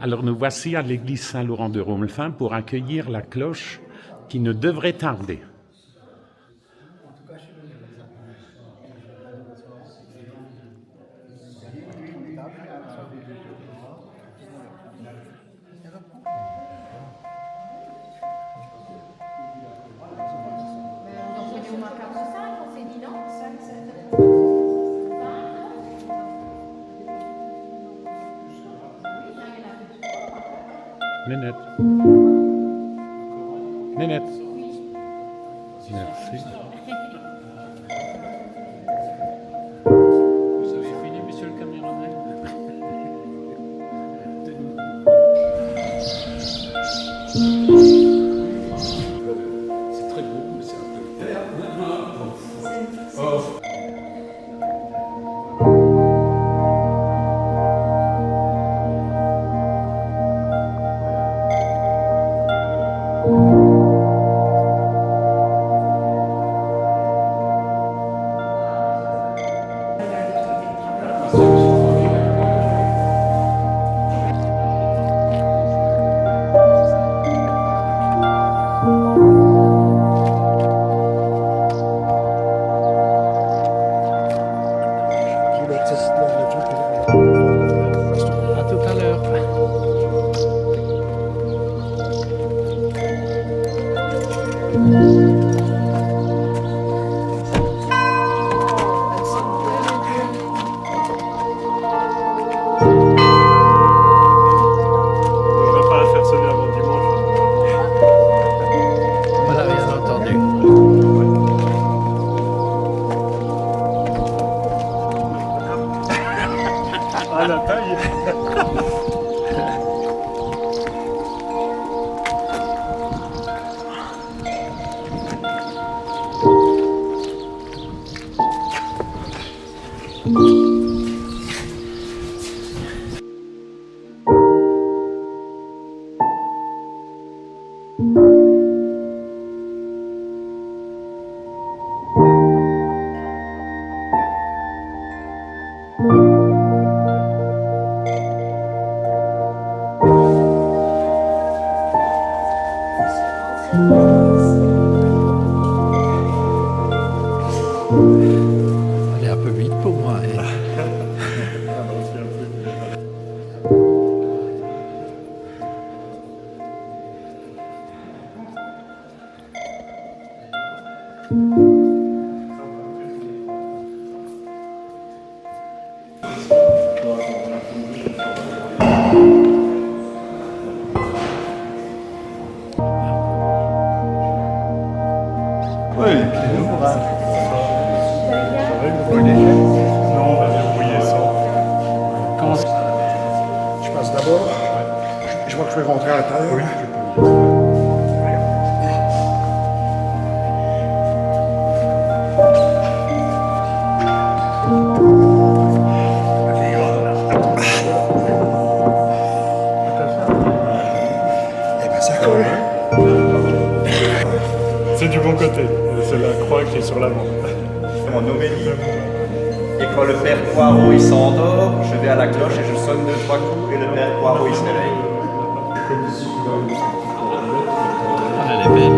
Alors nous voici à l'église Saint-Laurent de Romelfin pour accueillir la cloche qui ne devrait tarder. Nénette. Nénette. Merci. Vous avez fini, monsieur le caméraman? C'est très beau, mais c'est un peu... Oh. À tout à l'heure. Voilà, bien entendu. Ah, la taille. Elle est un peu vite pour moi. Oui, non, on va débrouiller ça. Comment... Je passe d'abord. Je vois que je vais rentrer à l'intérieur. Oui, Eh ben ça colle. c'est du bon côté. C'est la croix qui est sur l'avant. En homélie. Et quand le père Poirot il s'endort, je vais à la cloche et je sonne 2-3 coups et le père Poirot il se réveille. Ah, elle est belle.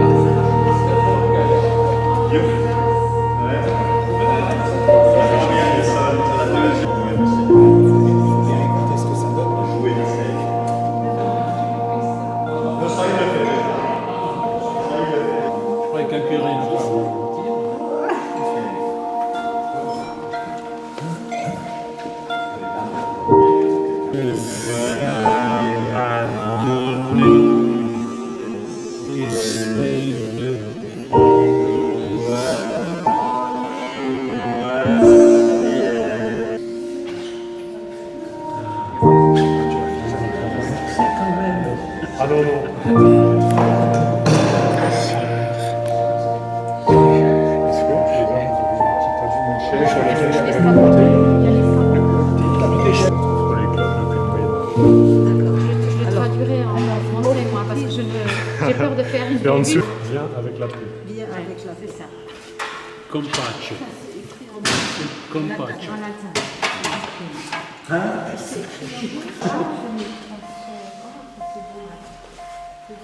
Je croyais qu'un curé ne pas Ah non, non. Je le traduirai en français, moi, parce que j'ai peur de faire une Et en dessous, virgule. viens avec la pluie. Bien avec la, c'est ça. Compaccio. Compaccio. En latin.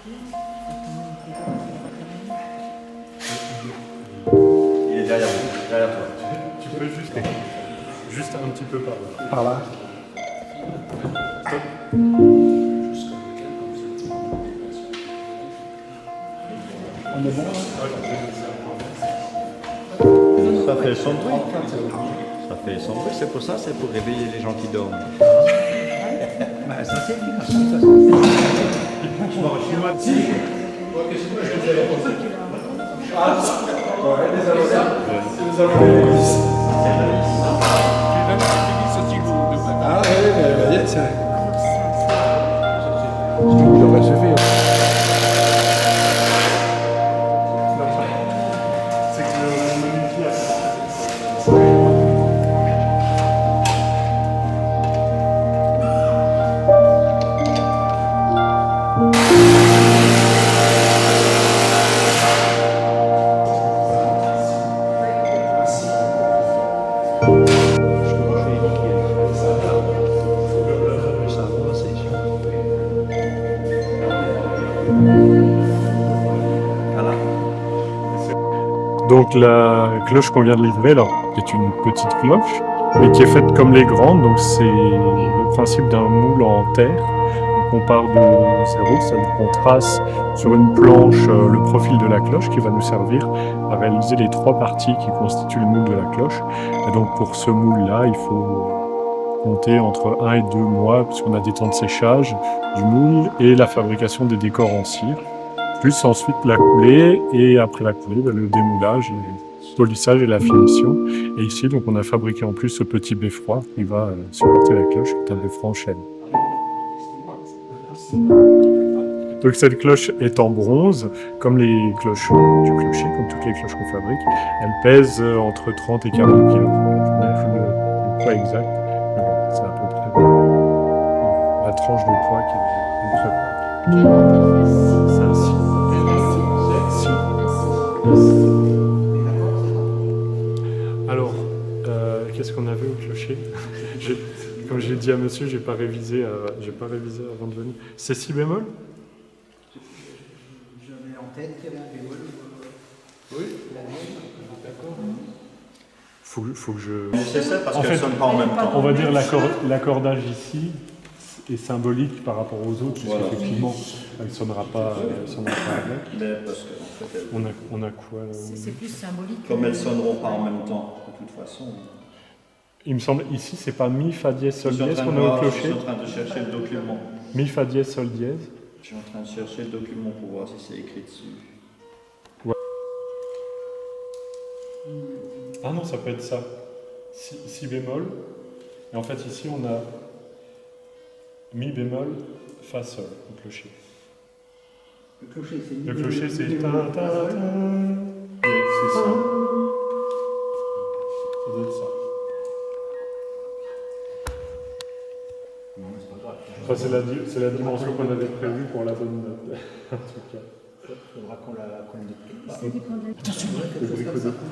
Il est derrière vous, derrière toi. Tu peux juste un petit peu par là. Par là. On est bon Ça fait son bruit. Ça fait son bruit, c'est pour ça, c'est pour réveiller les gens qui dorment. Bah, ça c'est bien. Ah oui, mais ça. Il devrait se faire. C'est que le nucléaire. Donc la cloche qu'on vient de livrer, alors, est une petite cloche, mais qui est faite comme les grandes, donc c'est le principe d'un moule en terre. Donc on part de zéro, c'est-à-dire qu'on trace sur une planche le profil de la cloche qui va nous servir à réaliser les trois parties qui constituent le moule de la cloche. Et donc pour ce moule-là, il faut compter entre 1 et 2 mois, puisqu'on a des temps de séchage du moule et la fabrication des décors en cire. Plus ensuite la coulée, et après la coulée, le démoulage, le polissage et la finition. Et ici, donc, on a fabriqué en plus ce petit beffroi qui va supporter la cloche, qui est un beffroi en chêne. Donc cette cloche est en bronze, comme les cloches du clocher, comme toutes les cloches qu'on fabrique. Elle pèse entre 30 et 40 kg. Je n'ai plus le poids exact, mais c'est à peu près la tranche de poids qui est à peu près. Alors, qu'est-ce qu'on avait au clocher? Comme je l'ai dit à monsieur, j'ai pas révisé avant de venir. C'est si bémol? J'avais en tête qu'il y avait un bémol. Oui. D'accord. Faut que je... Nécessaire parce En qu'elles fait, ne sonnent pas en même temps. On va dire l'accordage ici est symbolique par rapport aux autres, Voilà. puisqu'effectivement, elle ne sonnera pas avec. Mais parce que, en fait, On a quoi là? C'est plus symbolique. comme elles ne sonneront pas en même temps, de toute façon. Il me semble, ici, c'est pas mi, fa dièse, sol Je suis en dièse train de qu'on a au voir, je clocher. suis en train de chercher le document. Mi, fa dièse, sol dièse. Je suis en train de chercher le document pour voir si c'est écrit dessus. Ah non, ça peut être ça. Si bémol. Et en fait, ici, on a mi bémol, fa sol au clocher. Le clocher, c'est Le clocher, c'est ta ta ta. Oui, c'est ça. Ça doit être ça. Enfin, c'est la dimension qu'on avait prévue pour la bonne note. En tout cas. Il faudra qu'on le décline. Le bricot dépôt.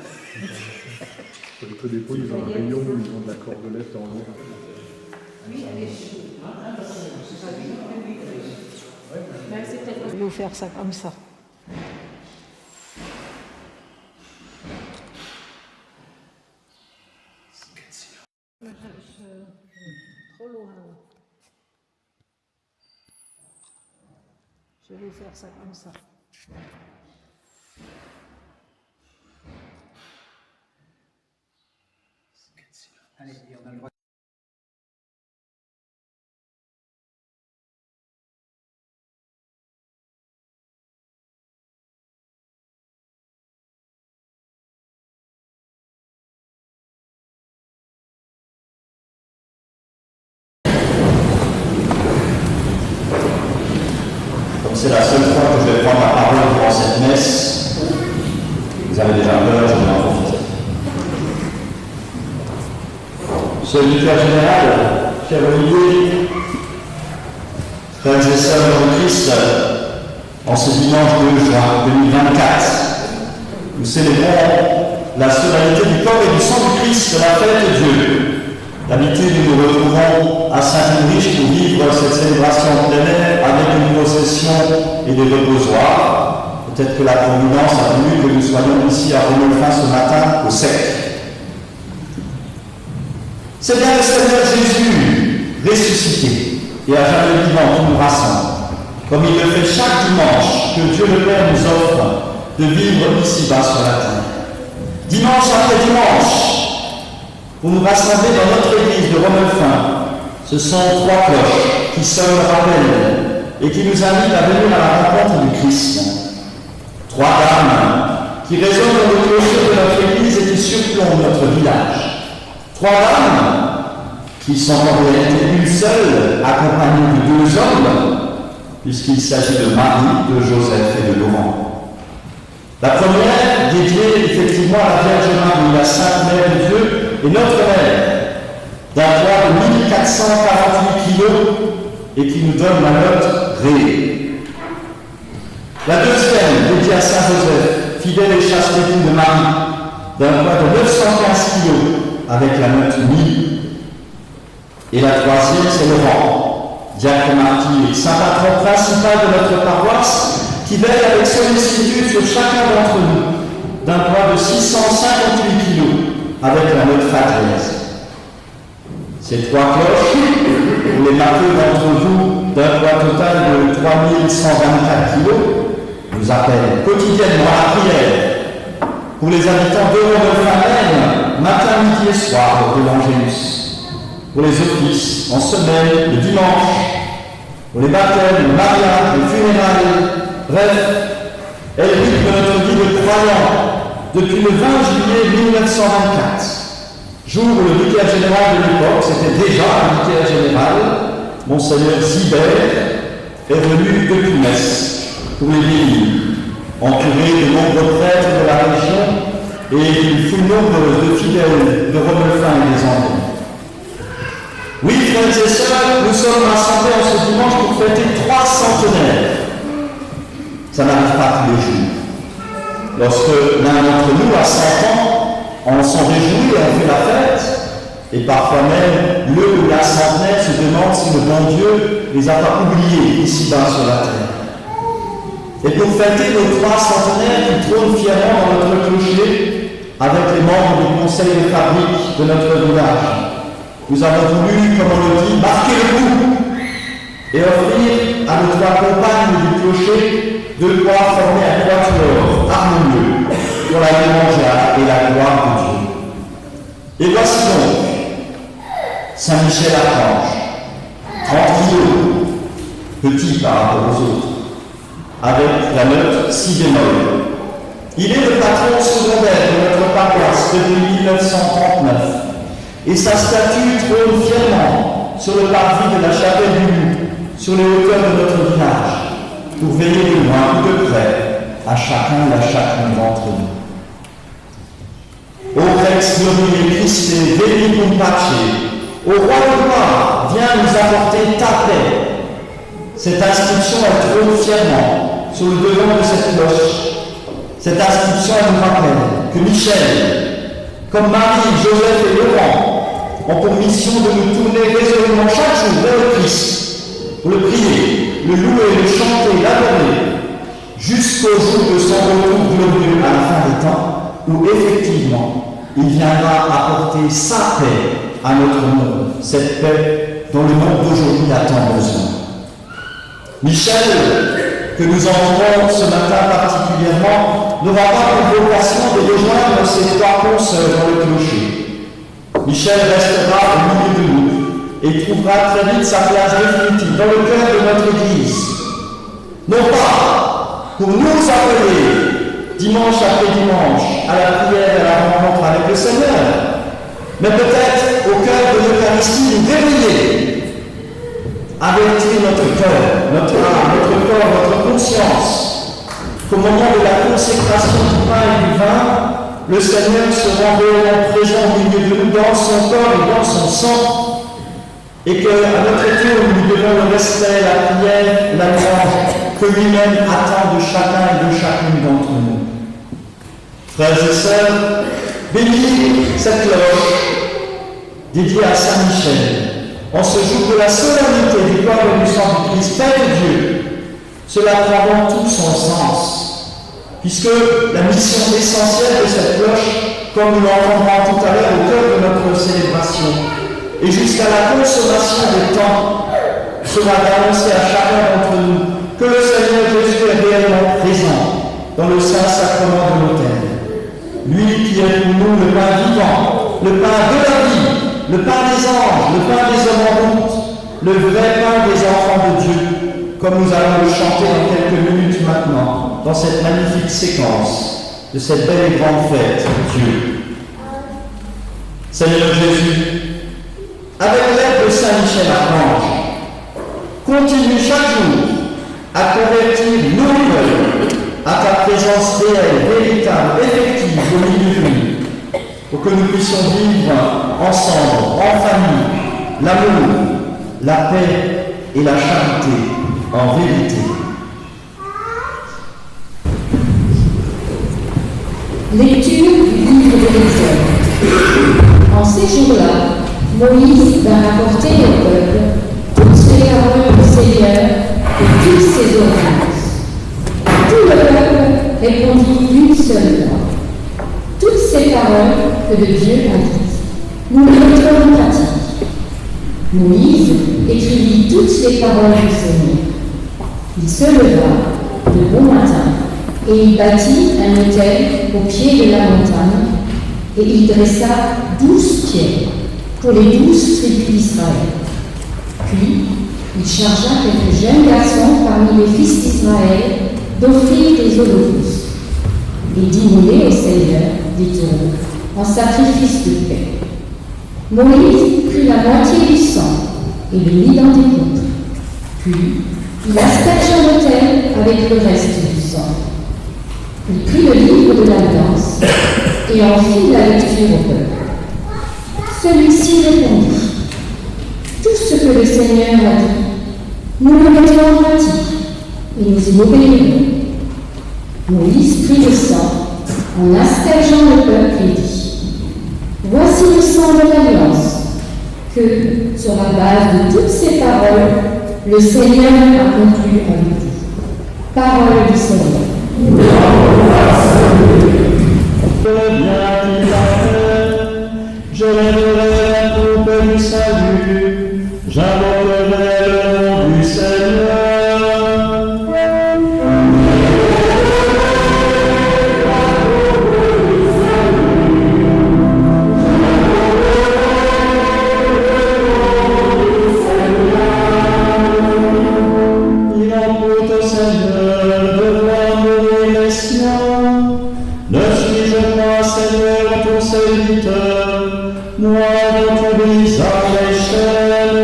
Le bricot dépôt, ils ont un rayon où ils ont de la cordelette dans l'eau. Je vais vous faire ça comme ça. Trop loin. Je vais vous faire ça comme ça. Allez, on a le droit. Comme c'est la seule fois que je vais prendre la parole durant cette messe, vous avez déjà peur, je vais en profiter. Monsieur le vicaire général, cher Olivier, frères et sœurs de Christ, en ce dimanche 2 juin 2024, nous célébrons la solennité du corps et du sang du Christ, la fête de Dieu. D'habitude, nous nous retrouvons à Saint-Ulrich pour vivre cette célébration en plein air avec une procession et des reposoirs. Peut-être que la providence a voulu que nous soyons ici à Romelfin ce matin au sec. C'est bien le Seigneur Jésus ressuscité et à jamais vivant qui nous rassemble, comme il le fait chaque dimanche que Dieu le Père nous offre de vivre ici-bas sur la terre. Dimanche après dimanche, pour nous rassembler dans notre église de Romelfin, ce sont 3 cloches qui sonnent le rappel et qui nous invitent à venir à la rencontre du Christ. 3 dames qui résonnent dans le clocher de notre église et qui surplombent notre village. 3 dames qui sont en réalité une seule, accompagnée de 2 hommes, puisqu'il s'agit de Marie, de Joseph et de Laurent. La première, dédiée effectivement à la Vierge Marie, la Sainte Mère de Dieu et notre Mère, d'un poids de 1448 kilos et qui nous donne la note Ré. La deuxième, dédiée à Saint Joseph, fidèle et chaste époux de Marie, d'un poids de 915 kilos avec la note Mi. Et la troisième, c'est Laurent, diacre martyr, saint patron principal de notre paroisse, qui veille avec sollicitude sur chacun d'entre nous, d'un poids de 658 kilos, avec la note Fa13. Ces 3 cloches, pour les marqueurs d'entre vous, d'un poids total de 3124 kilos, nous appellent quotidiennement à la prière, pour les habitants de Romelfin, matin, midi et soir de l'Angélus, pour les offices, en semaine, le dimanche, pour les baptêmes, le mariage, les funérailles. Bref, elle rythme notre vie de croyants depuis le 20 juillet 1924, jour où le vicaire général de l'époque, c'était déjà un vicaire général, Monseigneur Zibert, est venu depuis Metz pour les bénir, entouré de nombreux prêtres de la région et une foule nombreuse de fidèles de Romelfin et des Anglais. Oui, frères et sœurs, nous sommes rassemblés en ce dimanche pour fêter 3 centenaires. Ça n'arrive pas tous les jours. Lorsque l'un d'entre nous a 100 ans, on s'en réjouit et on fait la fête, et parfois même, le ou la centenaire se demande si le bon Dieu les a pas oubliés ici-bas sur la terre. Et pour fêter nos 3 centenaires qui trônent fièrement dans notre clocher, avec les membres du conseil de fabrique de notre village, nous avons voulu, comme on le dit, marquer le coup et offrir à nos 3 compagnes du clocher de quoi former un quatuor harmonieux pour la louange et la gloire de Dieu. Et voici donc Saint-Michel Archange, 30 kilos, petit par rapport aux autres, avec la note si bémol. Il est le patron secondaire de notre paroisse depuis 1939 et sa statue trône fièrement sur le parvis de la chapelle du Loup, sur les hauteurs de notre village, pour veiller de loin ou de près à chacun et à chacune d'entre nous. Ô Rex Glorie Christe, veni cum pace, au roi de gloire, viens nous apporter ta paix. Cette inscription, elle trône fièrement sur le devant de cette cloche. Cette inscription, elle nous rappelle que Michel, comme Marie, Joseph et Laurent, ont pour mission de nous tourner résolument chaque jour vers le Christ, pour le prier, le louer, le chanter, l'adorer, jusqu'au jour de son retour glorieux à la fin des temps, où effectivement, il viendra apporter sa paix à notre monde, cette paix dont le monde d'aujourd'hui a tant besoin. Michel, que nous entendons ce matin particulièrement, n'aura pas pour vocation de rejoindre ses 3 consoeurs dans le clocher. Michel restera au milieu de nous et trouvera très vite sa place définitive dans le cœur de notre Église. Non pas pour nous appeler dimanche après dimanche à la prière et à la rencontre avec le Seigneur, mais peut-être au cœur de l'Eucharistie nous réveiller, avertir notre cœur, notre âme, notre corps, notre conscience, qu'au moment de la consécration du pain et du vin, le Seigneur se rend réellement présent au milieu de nous dans son corps et dans son sang, et qu'à notre tour, nous devons le respect, la prière, la louange que lui-même attend de chacun et de chacune d'entre nous. Frères et sœurs, bénis cette cloche dédiée à Saint Michel, en ce jour de la solennité du corps et du sang du Christ, Père de Dieu, cela prend donc tout son sens, puisque la mission essentielle de cette cloche, comme nous l'entendrons tout à l'heure au cœur de notre célébration, et jusqu'à la consommation des temps, sera d'annoncer à chacun d'entre nous que le Seigneur Jésus est réellement présent dans le Saint-Sacrement de l'autel. Lui qui est pour nous le pain vivant, le pain de la vie, le pain des anges, le pain des hommes en route, le vrai pain des enfants de Dieu, comme nous allons le chanter dans quelques minutes maintenant, dans cette magnifique séquence de cette belle et grande fête de Dieu. Seigneur Jésus, avec l'aide de Saint Michel Archange, continue chaque jour à convertir nos cœurs à ta présence réelle, véritable, effective au milieu de nous, pour que nous puissions vivre ensemble, en famille, l'amour, la paix et la charité en vérité. Lecture du livre de l'Exode. En ces jours-là, Moïse vint rapporter au peuple toutes les paroles du Seigneur et toutes ses ordonnances. Tout le peuple répondit d'une seule voix. Toutes ces paroles que de Dieu a dites, nous les mettrons en pratique. Moïse écrivit toutes les paroles du Seigneur. Il se leva de bon matin et il bâtit un autel au pied de la montagne et il dressa 12 pierres pour les 12 tribus d'Israël. Puis, il chargea quelques jeunes garçons parmi les fils d'Israël d'offrir des holocaustes et d'immoler au Seigneur des taureaux en sacrifice de paix. Moïse prit la moitié du sang et le mit dans des coupes. Puis, il aspergea l'autel avec le reste du sang. Il prit le livre de l'Alliance et en fit la lecture au peuple. Celui-ci répondit: tout ce que le Seigneur a dit, nous le mettons en pratique et nous y obéirons. Moïse prit le sang en aspergeant le peuple et dit: voici le sang de l'Alliance, que, sur la base de toutes ces paroles, le Seigneur a conclu avec vous. Parole du Seigneur. Je lèverai la coupe du salut, j'invoquerai le nom du Seigneur. Il importe au Seigneur de voir mourir les siens. Ne suis-je pas, Seigneur, ton serviteur, moi dont tu brises les chaînes?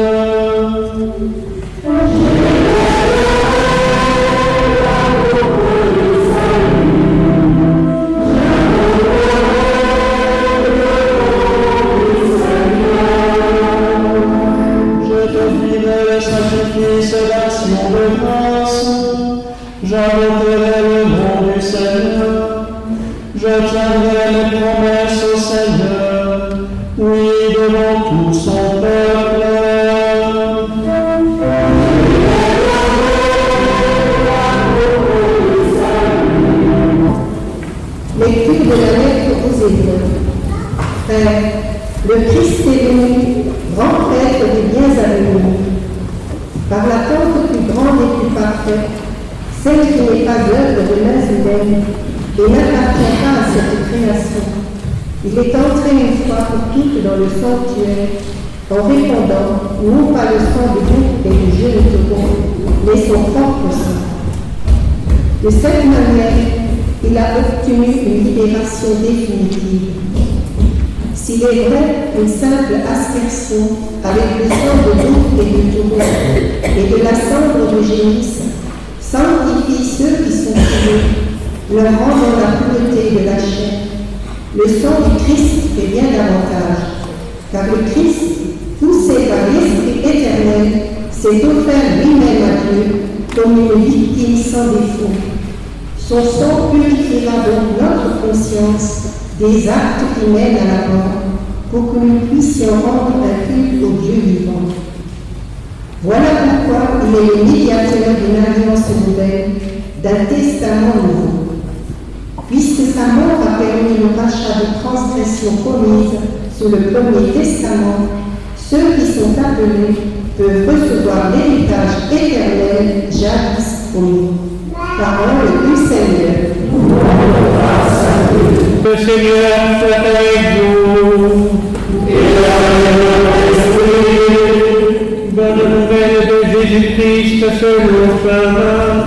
Je t'offrirai le sacrifice d'action de grâce, j'invoquerai le nom du Seigneur. Je tiendrai mes promesses au Seigneur, oui, devant tout son peuple. Lecture de la lettre aux Hébreux. Père, le Christ est venu, grand prêtre des biens à venir. Par la porte plus grande et plus parfaite, celle qui n'est pas œuvre de mains humaines et n'appartient pas à cette création. Il est entré une fois pour toutes dans le sanctuaire en répandant non pas le sang de bouc et du jeu de taureau, mais son propre sang. De cette manière, il a obtenu une libération définitive. S'il est vrai qu'une simple aspersion avec le sang de bouc et de taureau et de la cendre de génisse sanctifie ceux qui sont sauvés, leur rendant la pureté de la chair, le sang du Christ fait bien davantage, car le Christ, poussé par l'Esprit éternel, s'est offert lui-même à Dieu comme une victime sans défaut. Son sang purifiera donc notre conscience des actes qui mènent à la mort, pour que nous puissions rendre un culte au Dieu vivant. Voilà pourquoi il est le médiateur d'une alliance nouvelle, d'un testament nouveau. Puisque sa mort a permis le rachat des transgressions commises sous le premier testament, ceux qui sont appelés peuvent recevoir l'héritage éternel jadis promis. Parole du Seigneur. Le Seigneur soit avec vous. Et avec l'esprit. Bonne nouvelle de Jésus-Christ selon saint Marc.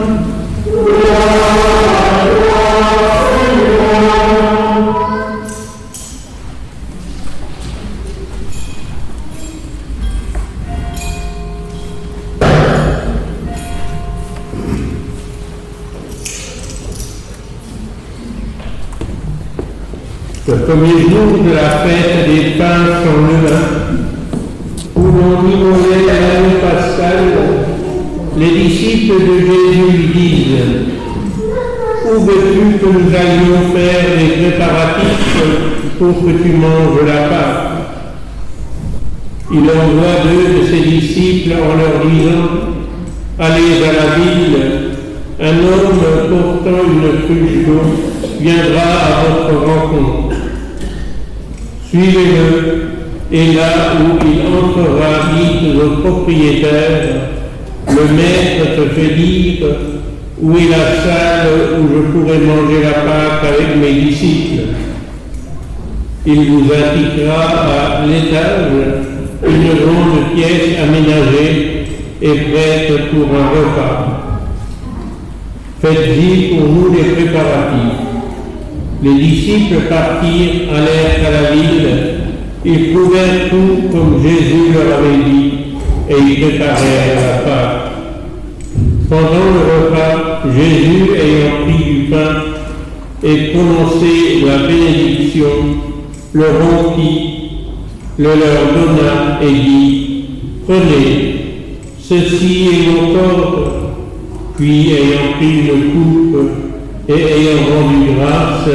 Le premier jour de la fête des pains sans levain, où l'on immolait l'agneau pascal, les disciples de Jésus lui disent: où veux-tu que nous allions faire les préparatifs pour que tu manges la Pâque? Il envoie 2 de ses disciples en leur disant: allez à la ville, un homme portant une cruche d'eau viendra à votre rencontre. Suivez-le, et là où il entrera, dites au propriétaire: le maître te fait dire, où est la salle où je pourrai manger la Pâque avec mes disciples? Il vous indiquera à l'étage une grande pièce aménagée et prête pour un repas. Faites-y pour nous les préparatifs. Les disciples partirent, allèrent à la ville, ils trouvèrent tout comme Jésus leur avait dit, et ils préparèrent la Pâque. Pendant le repas, Jésus, ayant pris du pain et prononcé la bénédiction, le rompit, le leur donna et dit: prenez, ceci est mon corps. Puis, ayant pris une coupe et ayant rendu grâce,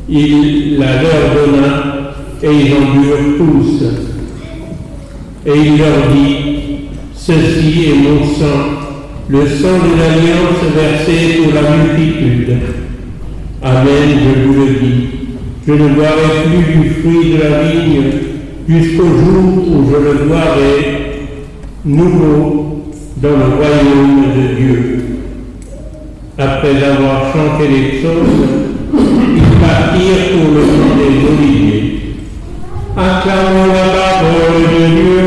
il la leur donna, et ils en burent tous. Et il leur dit: ceci est mon sang, le sang de l'alliance versé pour la multitude. Amen, je vous le dis, je ne boirai plus du fruit de la vigne jusqu'au jour où je le boirai nouveau dans le royaume de Dieu. Après avoir chanté les psaumes, ils partirent pour le mont des Oliviers. Acclamons la parole de Dieu.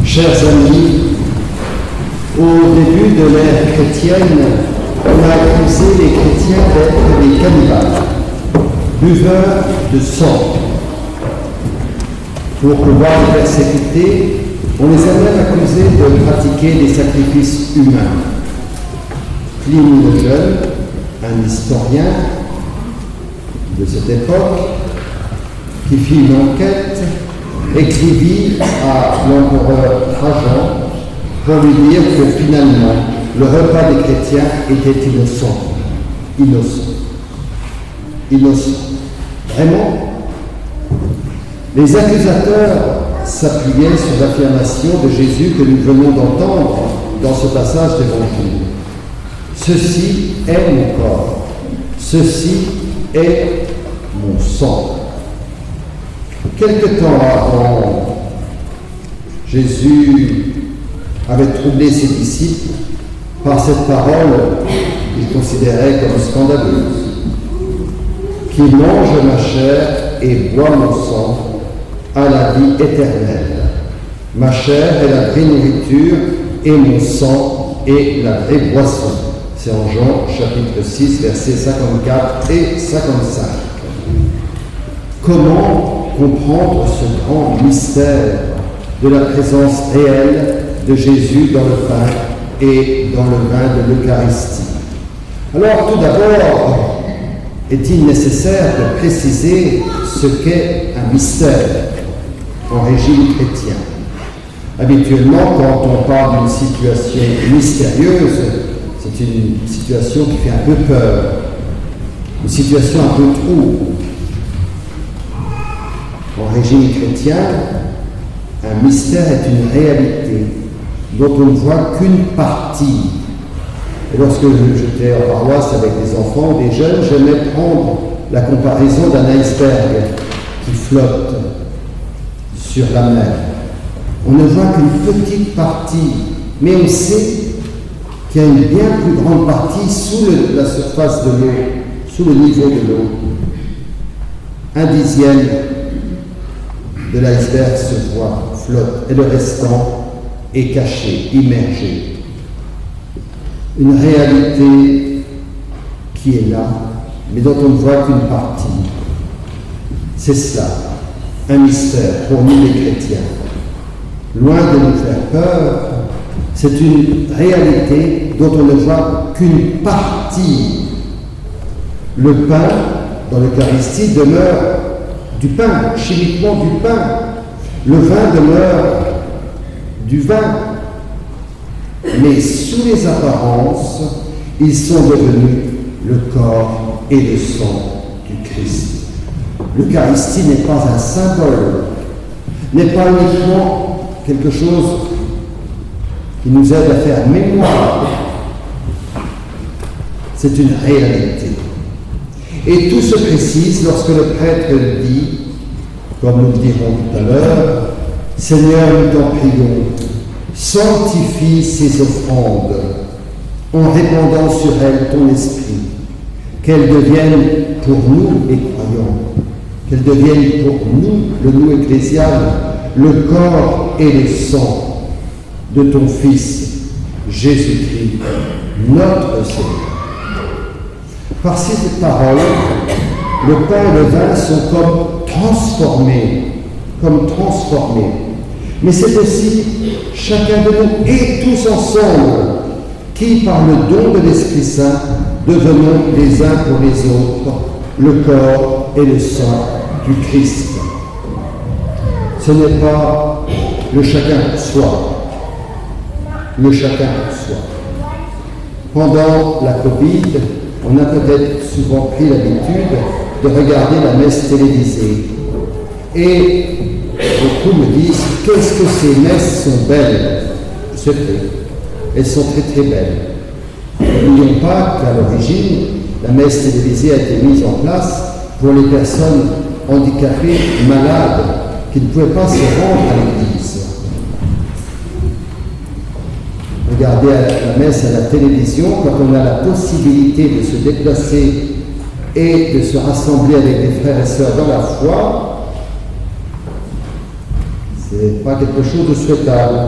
Chers amis, au début de l'ère chrétienne, on a accusé les chrétiens d'être des cannibales, buveurs de sang. Pour pouvoir les persécuter, on les a même accusés de pratiquer des sacrifices humains. Pline le Jeune, un historien de cette époque, qui fit une enquête, écrivit à l'empereur Trajan pour lui dire que finalement le repas des chrétiens était innocent. Vraiment, les accusateurs s'appuyaient sur l'affirmation de Jésus que nous venons d'entendre dans ce passage d'évangile. Ceci est mon corps, ceci est mon sang. Quelque temps avant, Jésus avait troublé ses disciples par cette parole qu'il considérait comme scandaleuse. Qui mange ma chair et boit mon sang a la vie éternelle. Ma chair est la vraie nourriture et mon sang est la vraie boisson. C'est en Jean chapitre 6, versets 54 et 55. Comment comprendre ce grand mystère de la présence réelle de Jésus dans le pain et dans le vin de l'Eucharistie? Alors, tout d'abord, est-il nécessaire de préciser ce qu'est un mystère en régime chrétien. Habituellement, quand on parle d'une situation mystérieuse, c'est une situation qui fait un peu peur, une situation un peu trouble. En régime chrétien, un mystère est une réalité dont on ne voit qu'une partie. Et lorsque j'étais en paroisse avec des enfants ou des jeunes, j'aimais prendre la comparaison d'un iceberg qui flotte sur la mer. On ne voit qu'une petite partie, mais on sait qu'il y a une bien plus grande partie sous la surface de l'eau, sous le niveau de l'eau. 1/10 de l'iceberg se voit, flotte, et le restant est caché, immergé. Une réalité qui est là, mais dont on ne voit qu'une partie. C'est cela, un mystère pour nous les chrétiens. Loin de nous faire peur, c'est une réalité dont on ne voit qu'une partie. Le pain dans l'Eucharistie demeure du pain, chimiquement du pain. Le vin demeure du vin. Mais sous les apparences, ils sont devenus le corps et le sang du Christ. L'Eucharistie n'est pas un symbole, n'est pas uniquement quelque chose qui nous aide à faire mémoire. C'est une réalité. Et tout se précise lorsque le prêtre dit, comme nous le dirons tout à l'heure, « Seigneur, nous t'en prions, sanctifie ces offrandes en répandant sur elles ton esprit, qu'elles deviennent pour nous les croyants, qu'elles deviennent pour nous, le nous ecclésial, le corps et le sang de ton Fils, Jésus-Christ, notre Seigneur. » Par ces paroles, le pain et le vin sont comme transformés. Mais c'est aussi chacun de nous et tous ensemble qui, par le don de l'Esprit Saint, devenons les uns pour les autres le corps et le sang du Christ. Ce n'est pas le chacun pour soi, le chacun pour soi. Pendant la Covid, on a peut-être souvent pris l'habitude de regarder la messe télévisée. Et beaucoup me disent, qu'est-ce que ces messes sont belles. C'est vrai, elles sont très très belles. N'oublions pas qu'à l'origine, la messe télévisée a été mise en place pour les personnes handicapées, malades, qui ne pouvaient pas se rendre à l'église. Regarder la messe à la télévision, quand on a la possibilité de se déplacer et de se rassembler avec des frères et sœurs dans la foi, c'est pas quelque chose de souhaitable.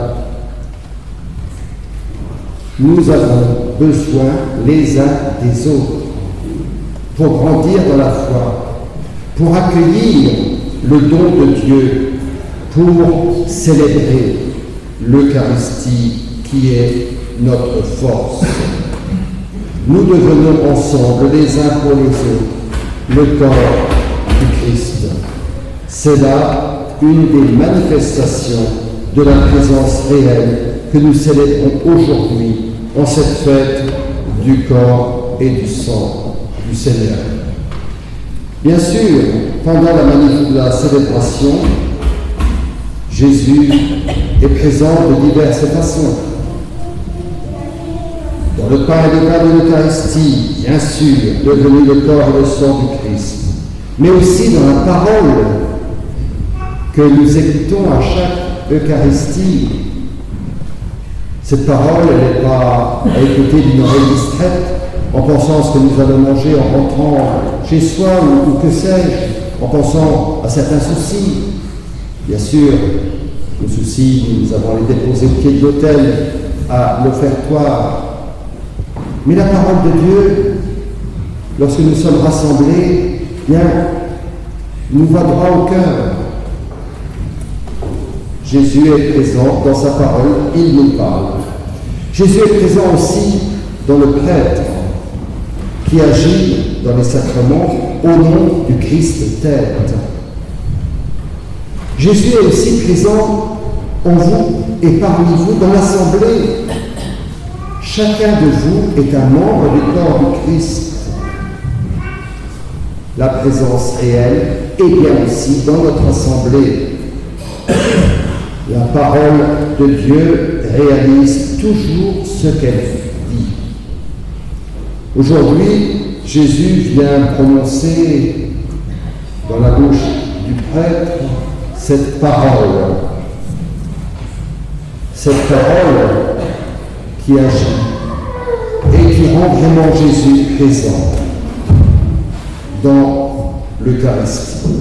Nous avons besoin les uns des autres pour grandir dans la foi, pour accueillir le don de Dieu, pour célébrer l'Eucharistie qui est notre force. Nous devenons ensemble les uns pour les autres le corps du Christ. C'est là une des manifestations de la présence réelle que nous célébrons aujourd'hui en cette fête du corps et du sang du Seigneur. Bien sûr, pendant la célébration, Jésus est présent de diverses façons. Dans le pain et le vin de l'Eucharistie, bien sûr, devenu le corps et le sang du Christ, mais aussi dans la parole que nous écoutons à chaque Eucharistie. Cette parole, elle n'est pas à écouter d'une oreille distraite, en pensant à ce que nous allons manger en rentrant chez soi ou que sais-je, en pensant à certains soucis. Bien sûr, nos soucis, nous avons à les déposer au pied de l'autel, à l'offertoire. Mais la parole de Dieu, lorsque nous sommes rassemblés, bien, nous va droit au cœur. Jésus est présent dans sa parole, il nous parle. Jésus est présent aussi dans le prêtre qui agit dans les sacrements au nom du Christ tête. Jésus est aussi présent en vous et parmi vous dans l'assemblée. Chacun de vous est un membre du corps du Christ. La présence réelle est bien aussi dans notre assemblée. La parole de Dieu réalise toujours ce qu'elle dit. Aujourd'hui, Jésus vient prononcer dans la bouche du prêtre cette parole qui agit et qui rend vraiment Jésus présent dans l'Eucharistie.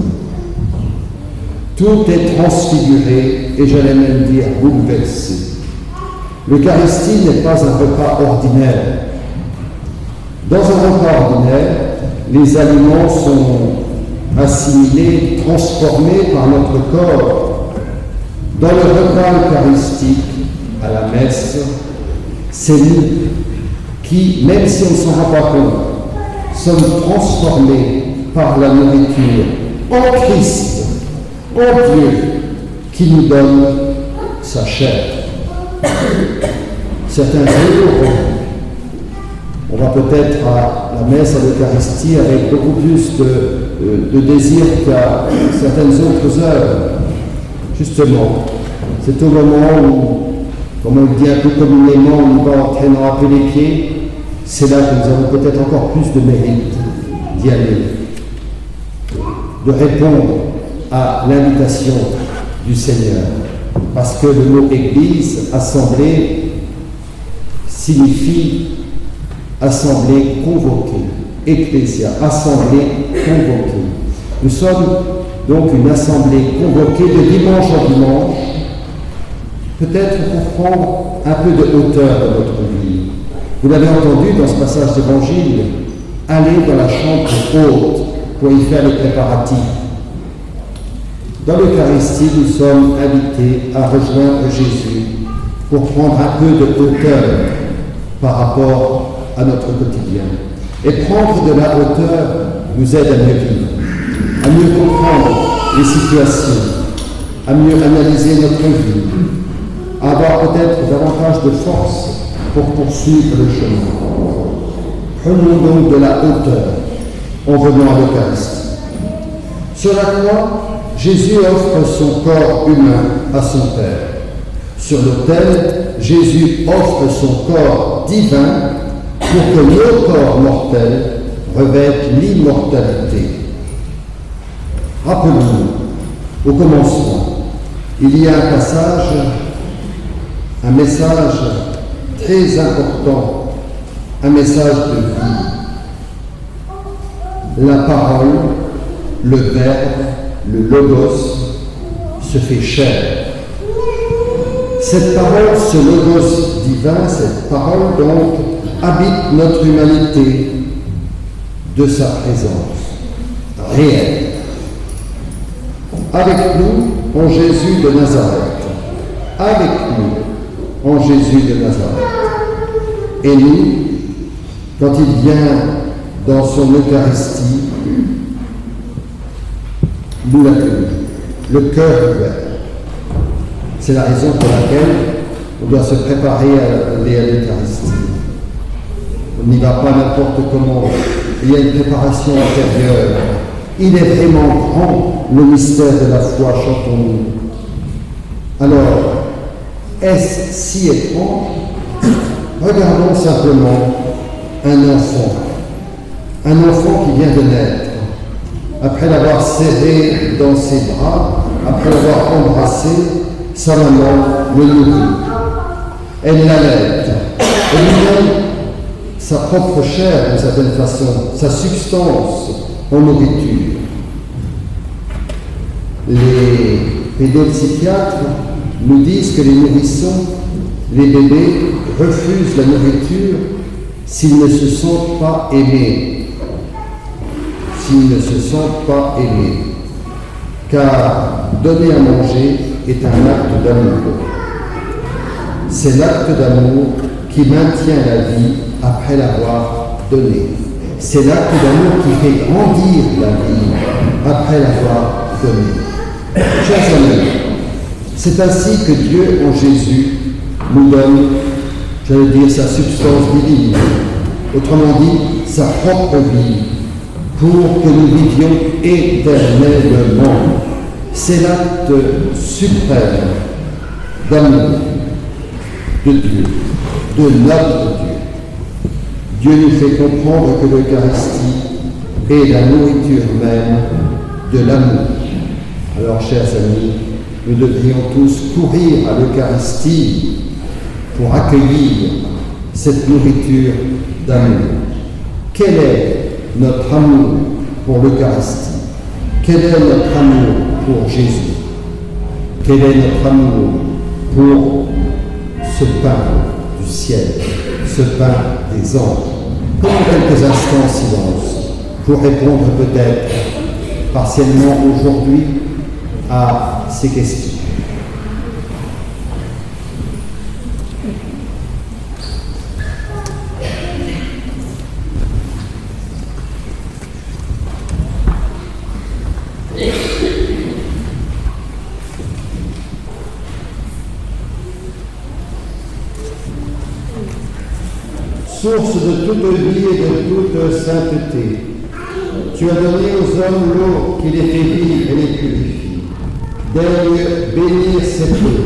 Tout est transfiguré et j'allais même dire bouleversé. L'Eucharistie n'est pas un repas ordinaire. Dans un repas ordinaire, les aliments sont assimilés, transformés par notre corps. Dans le repas eucharistique, à la messe, c'est nous qui, même si on ne s'en rend pas compte, sommes transformés par la nourriture en Christ, en Dieu, qui nous donne sa chair. Certains jours, on va peut-être à la messe, à l'Eucharistie, avec beaucoup plus de désir qu'à certaines autres heures. Justement, c'est au moment où, comme on le dit un peu communément, on va en traînant un peu les pieds, c'est là que nous avons peut-être encore plus de mérite d'y aller, de répondre à l'invitation du Seigneur. Parce que le mot Église, assemblée, signifie assemblée convoquée. Ecclésia, assemblée convoquée. Nous sommes donc une assemblée convoquée de dimanche en dimanche, peut-être pour prendre un peu de hauteur dans notre vie. Vous l'avez entendu dans ce passage d'évangile, aller dans la chambre haute pour y faire les préparatifs. Dans l'Eucharistie, nous sommes invités à rejoindre Jésus pour prendre un peu de hauteur par rapport à notre quotidien. Et prendre de la hauteur nous aide à mieux vivre, à mieux comprendre les situations, à mieux analyser notre vie, à avoir peut-être davantage de force pour poursuivre le chemin. Prenons donc de la hauteur en venant à l'Eucharistie. Sur la croix, Jésus offre son corps humain à son Père. Sur l'autel, Jésus offre son corps divin pour que nos corps mortels revêtent l'immortalité. Rappelons-nous, au commencement, il y a un passage, un message très important, un message de vie. La parole, le Verbe, le Logos, se fait chair. Cette parole, ce Logos divin, cette parole donc, habite notre humanité de sa présence réelle. Avec nous, en Jésus de Nazareth. Avec nous, en Jésus de Nazareth. Et nous, quand il vient dans son Eucharistie, nous l'accueillons, le cœur ouvert. C'est la raison pour laquelle on doit se préparer à aller à l'Eucharistie. On n'y va pas n'importe comment. Il y a une préparation intérieure. Il est vraiment grand, le mystère de la foi, chantons-nous. Alors, est-ce si étrange? Regardons simplement un enfant qui vient de naître. Après l'avoir serré dans ses bras, après l'avoir embrassé, sa maman le nourrit. Elle l'allaite. Elle lui donne sa propre chair, d'une certaine façon, sa substance en nourriture. Les pédopsychiatres nous disent que les nourrissons, les bébés, refusent la nourriture s'ils ne se sentent pas aimés. S'ils ne se sentent pas aimés. Car donner à manger est un acte d'amour. C'est l'acte d'amour qui maintient la vie après l'avoir donnée. C'est l'acte d'amour qui fait grandir la vie après l'avoir donnée. Chers amis, c'est ainsi que Dieu, en Jésus, nous donne, j'allais dire, sa substance divine, autrement dit, sa propre vie, pour que nous vivions éternellement. C'est l'acte suprême d'amour de Dieu, de notre Dieu. Dieu nous fait comprendre que l'Eucharistie est la nourriture même de l'amour. Alors, chers amis, nous devrions tous courir à l'Eucharistie pour accueillir cette nourriture d'amour. Quel est notre amour pour l'Eucharistie? Quel est notre amour pour Jésus? Quel est notre amour pour ce pain du ciel, ce pain des anges? Prenons quelques instants en silence pour répondre peut-être partiellement aujourd'hui à ces questions. Source de toute vie et de toute sainteté, tu as donné aux hommes l'eau qui les fait vivre et les purifie. Daigne bénir cette eau,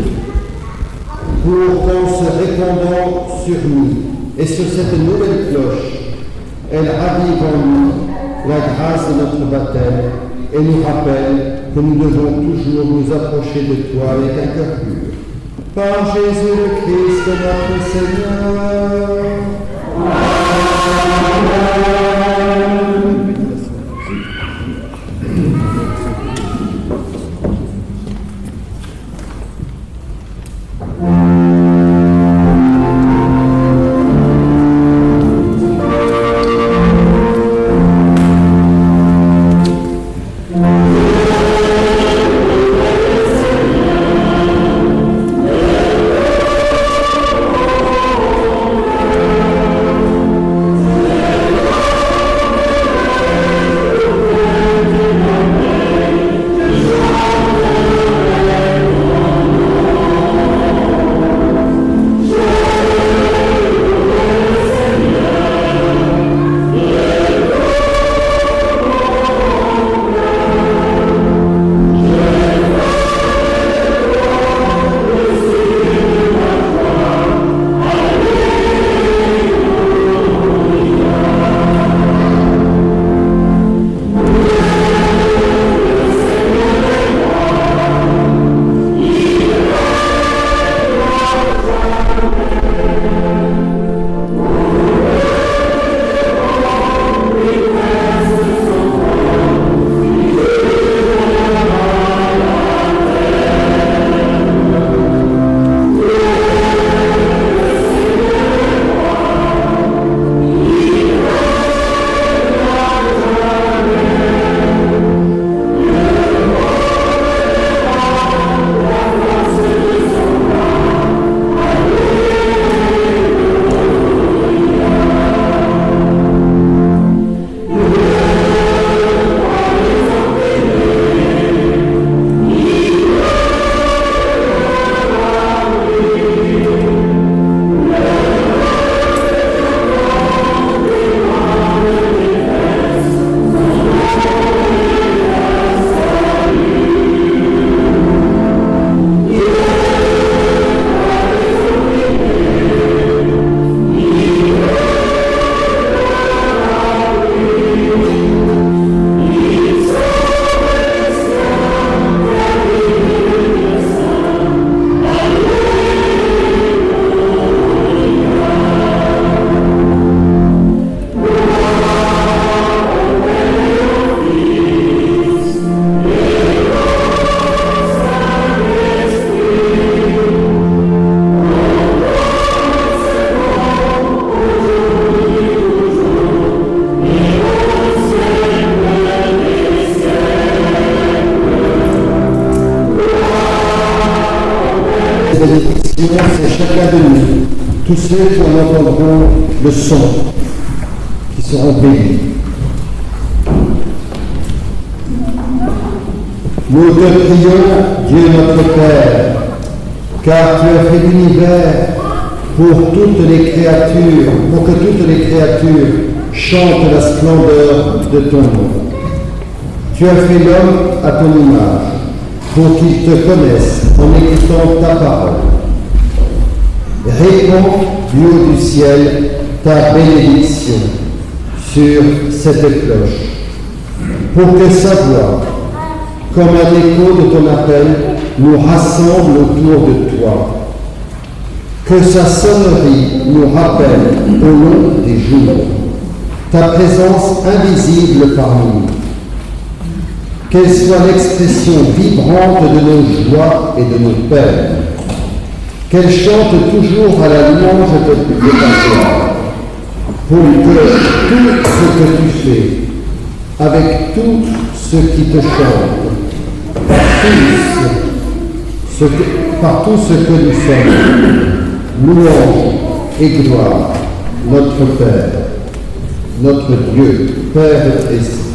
pour qu'en se répandant sur nous et sur cette nouvelle cloche, elle ravive en nous la grâce de notre baptême et nous rappelle que nous devons toujours nous approcher de toi avec un cœur pur. Par Jésus le Christ, notre Seigneur. C'est chacun de nous, tous ceux qui en entendront le son, qui seront bénis. Nous te prions, Dieu notre Père, car tu as fait l'univers pour que toutes les créatures chantent la splendeur de ton nom. Tu as fait l'homme à ton image, pour qu'il te connaisse en écoutant ta parole. Répands du haut du ciel ta bénédiction sur cette cloche, pour que sa voix, comme un écho de ton appel, nous rassemble autour de toi. Que sa sonnerie nous rappelle au long des jours ta présence invisible parmi nous. Qu'elle soit l'expression vibrante de nos joies et de nos peines. Qu'elle chante toujours à la louange de ta gloire, pour que tout ce que tu fais, avec tout ce qui te chante, par tout ce que nous sommes, louange et gloire, notre Père, notre Dieu, Père et Saint,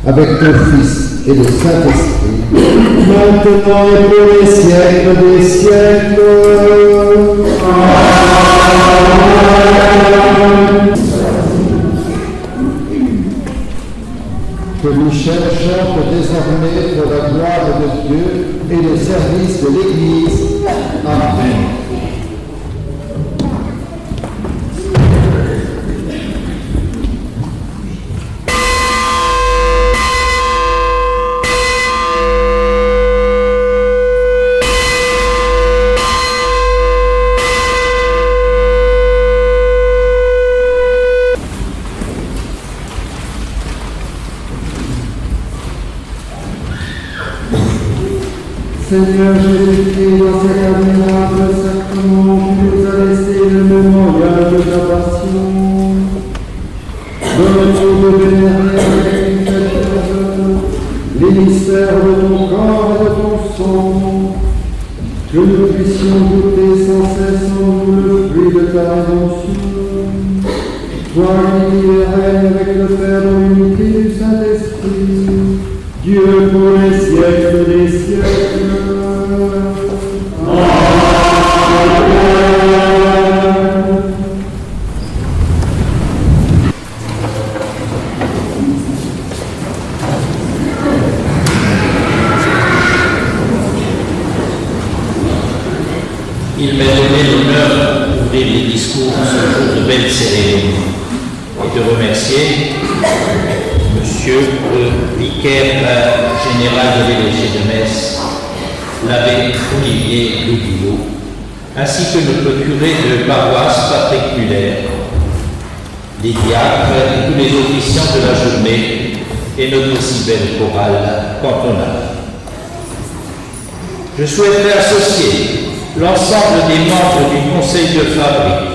avec ton Fils et le Saint-Esprit, maintenant et pour les siècles des siècles. Amen. Que Michel chante désormais pour la gloire de Dieu et le service de l'Église. Amen. Seigneur Jésus-Christ, dans cet admirable sacrement, tu nous as laissé le mémorial de ta passion. Donne-nous de vénérer avec une telle ferveur les mystères de ton corps et de ton sang, que nous puissions goûter sans cesse en nous le fruit de ta rédemption. Toi qui vis et règnes avec le Père dans l'unité du Saint-Esprit, Dieu pour les siècles des siècles. Amen. Il m'est donné l'honneur d'ouvrir les discours en ce jour de belle cérémonie et de remercier Monsieur le vicaire général de l'évêché de Metz, l'abbé Olivier Louguillot, ainsi que notre curé de paroisse Patrick Muller, les diacres et tous les officiants de la journée et notre si belle chorale cantonale. Je souhaiterais associer l'ensemble des membres du conseil de fabrique,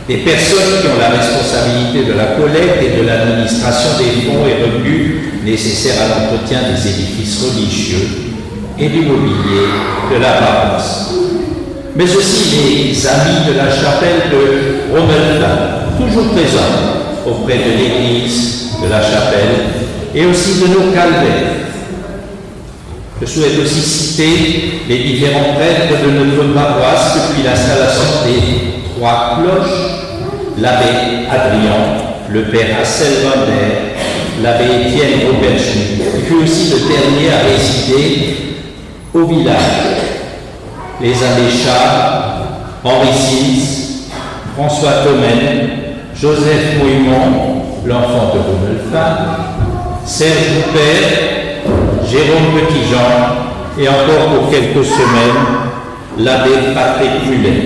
des personnes qui ont la responsabilité de la collecte et de l'administration des fonds et revenus nécessaires à l'entretien des édifices religieux et du mobilier de la paroisse, mais aussi les amis de la chapelle de Romelin, toujours présents auprès de l'église de la chapelle et aussi de nos calvaires. Je souhaite aussi citer les différents prêtres de notre paroisse depuis l'installation des 3 cloches, l'abbé Adrien, le père Assel Wander, l'abbé Étienne Robertschmidt, qui fut aussi le dernier à résider au village, les abbés Charles, Henri Sils, François Thomène, Joseph Mouillemont, l'enfant de Romelfin, Serge Houpert, Jérôme Petitjean et encore pour quelques semaines, l'abbé Patrick Muller.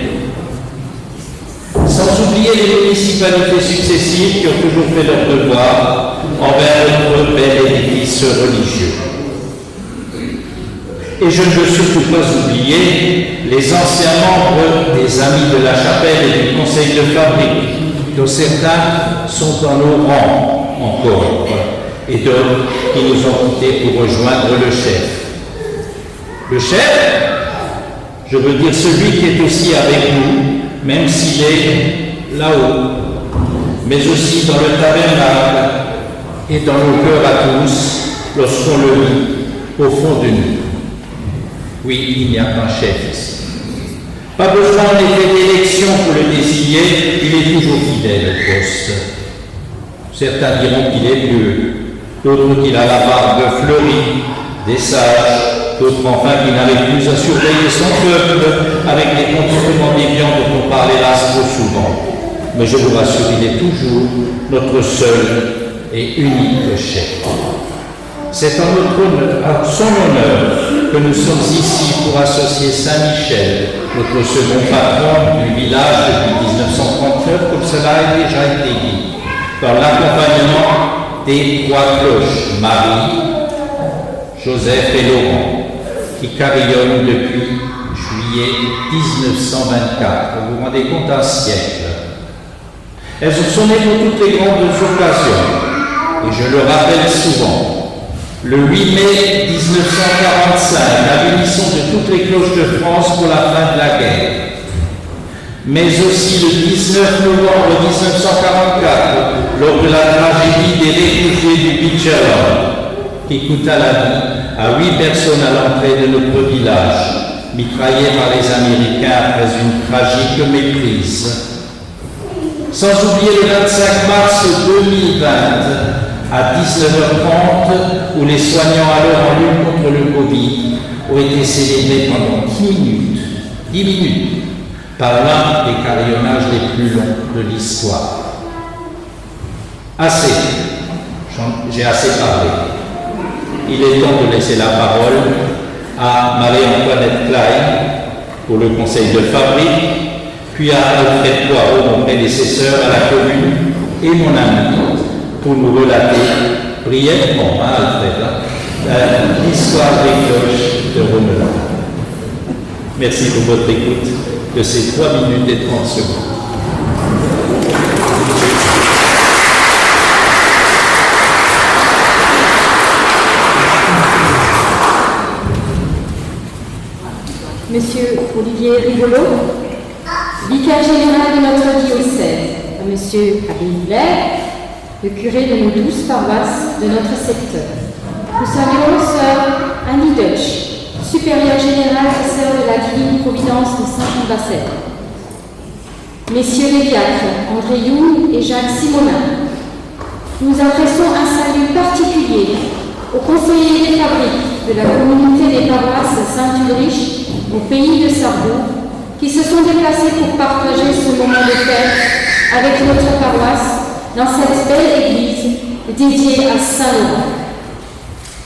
Sans oublier les municipalités successives qui ont toujours fait leur devoir envers notre bel édifice religieux. Et je ne veux surtout pas oublier les anciens membres des Amis de la Chapelle et du Conseil de fabrique, dont certains sont dans nos rangs encore, et d'autres qui nous ont quittés pour rejoindre le chef. Le chef, je veux dire celui qui est aussi avec nous, même s'il est là-haut, mais aussi dans le tabernacle et dans nos cœurs à tous, lorsqu'on le lit au fond de nous. Oui, il n'y a qu'un chef ici. Pas besoin en effet d'élection pour le désigner, il est toujours fidèle au poste. Certains diront qu'il est vieux, d'autres qu'il a la barbe fleurie, des sages, d'autres enfin qu'il n'arrive plus à surveiller son peuple avec les comportements déviants dont on parle hélas trop souvent. Mais je vous rassure, il est toujours notre seul et unique chef. C'est en son honneur que nous sommes ici pour associer Saint-Michel, notre second patron du village depuis 1939, comme cela a déjà été dit, dans l'accompagnement des trois cloches, Marie, Joseph et Laurent, qui carillonnent depuis juillet 1924. Vous vous rendez compte, un siècle. Elles ont sonné pour toutes les grandes occasions, et je le rappelle souvent. Le 8 mai 1945, à l'unisson de toutes les cloches de France pour la fin de la guerre. Mais aussi le 19 novembre 1944, lors de la tragédie des réfugiés du Bichara, qui coûta la vie à 8 personnes à l'entrée de notre village, mitraillés par les Américains après une tragique méprise. Sans oublier le 25 mars 2020, à 19h30, où les soignants alors en lutte contre le Covid ont été célébrés pendant 10 minutes, par l'un des carillonnages les plus longs de l'histoire. Assez, j'ai assez parlé. Il est temps de laisser la parole à Marie-Antoinette Klein pour le conseil de fabrique, puis à Alfred Poirot, mon prédécesseur à la commune, et mon ami, pour nous relater brièvement, Alfred, l'histoire des cloches de Romelin. Merci pour votre écoute de ces 3 minutes et 30 secondes. Monsieur Olivier Rigolo, vicaire général de notre diocèse, à Monsieur Abbé Hilaire, le curé de nos 12 paroisses de notre secteur. Nous saluons Sœur Annie Deutsch, supérieure générale et sœur de la Divine Providence de Saint-Jean-Bassel. Messieurs les diacres, André Young et Jacques Simonin, nous adressons un salut particulier aux conseillers des fabriques de la communauté des paroisses Saint-Ulrich au pays de Sarrebourg, qui se sont déplacés pour partager ce moment de fête avec notre paroisse dans cette belle église dédiée à Saint-Laurent.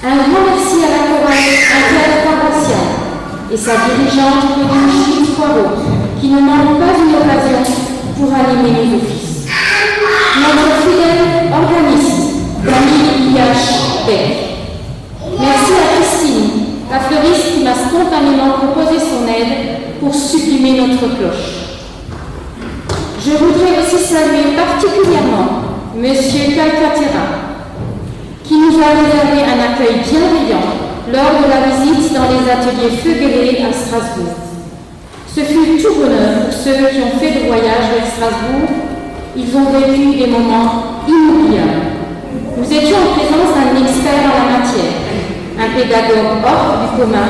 Un grand merci à la chorale interparoissiale et sa dirigeante Brigitte Poirot, qui ne manque pas d'une occasion pour animer nos offices. Notre fidèle organiste, Camille I.H. Beck. Merci à Christine, la fleuriste qui m'a spontanément proposé son aide pour sublimer notre cloche. Je voudrais aussi saluer particulièrement Monsieur Calcaterra, qui nous a réservé un accueil bienveillant lors de la visite dans les ateliers Feugelé à Strasbourg. Ce fut tout bonheur pour ceux qui ont fait le voyage vers Strasbourg. Ils ont vécu des moments inoubliables. Nous étions en présence d'un expert en la matière, un pédagogue hors du commun,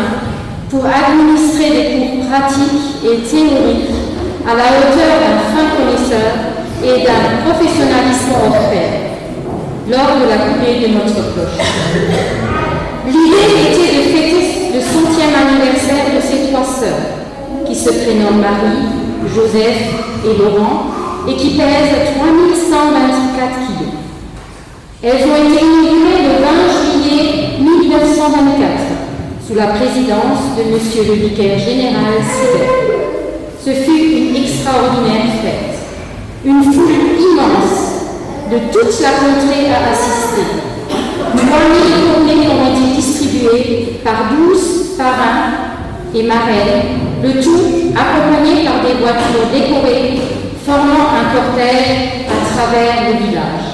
pour administrer des cours pratiques et théoriques à la hauteur d'un fin connaisseur et d'un professionnalisme hors pair, lors de la coupée de notre cloche. L'idée était de fêter le 100e anniversaire de ces 3 sœurs, qui se prénomment Marie, Joseph et Laurent, et qui pèsent 3124 kilos. Elles ont été inaugurées le 20 juillet 1924, sous la présidence de Monsieur le vicaire général Sébert. Ce fut une extraordinaire fête. Une foule immense de toute la contrée a assisté. 3000 tournées ont été distribuées par 12 parrains et marraines, le tout accompagné par des voitures décorées formant un cortège à travers le village.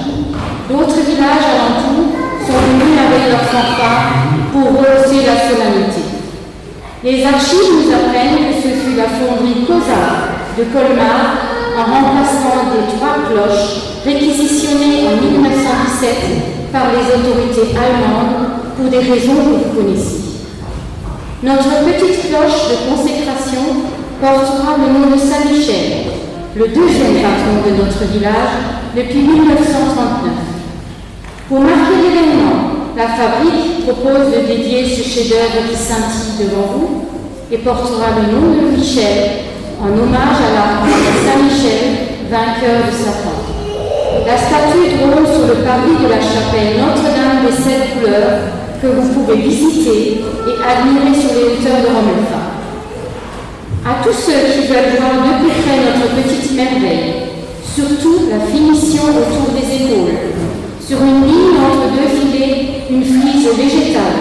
D'autres villages alentours sont venus avec leurs fanfares pour rehausser la solennité. Les archives nous apprennent que ce fut la fonderie Cosard de Colmar, en remplacement des 3 cloches réquisitionnées en 1917 par les autorités allemandes pour des raisons que vous connaissez. Notre petite cloche de consécration portera le nom de Saint-Michel, le deuxième patron de notre village depuis 1939. Pour marquer l'événement, la fabrique propose de dédier ce chef-d'œuvre qui scintille devant vous et portera le nom de Michel en hommage à l'archange Saint-Michel, vainqueur de Satan. La statue drôle sur le parvis de la chapelle Notre-Dame des Sept Couleurs que vous pouvez visiter et admirer sur les hauteurs de Romelfin. À tous ceux qui veulent voir de plus près notre petite merveille, surtout la finition autour des épaules, sur une ligne entre deux filets, une frise végétale.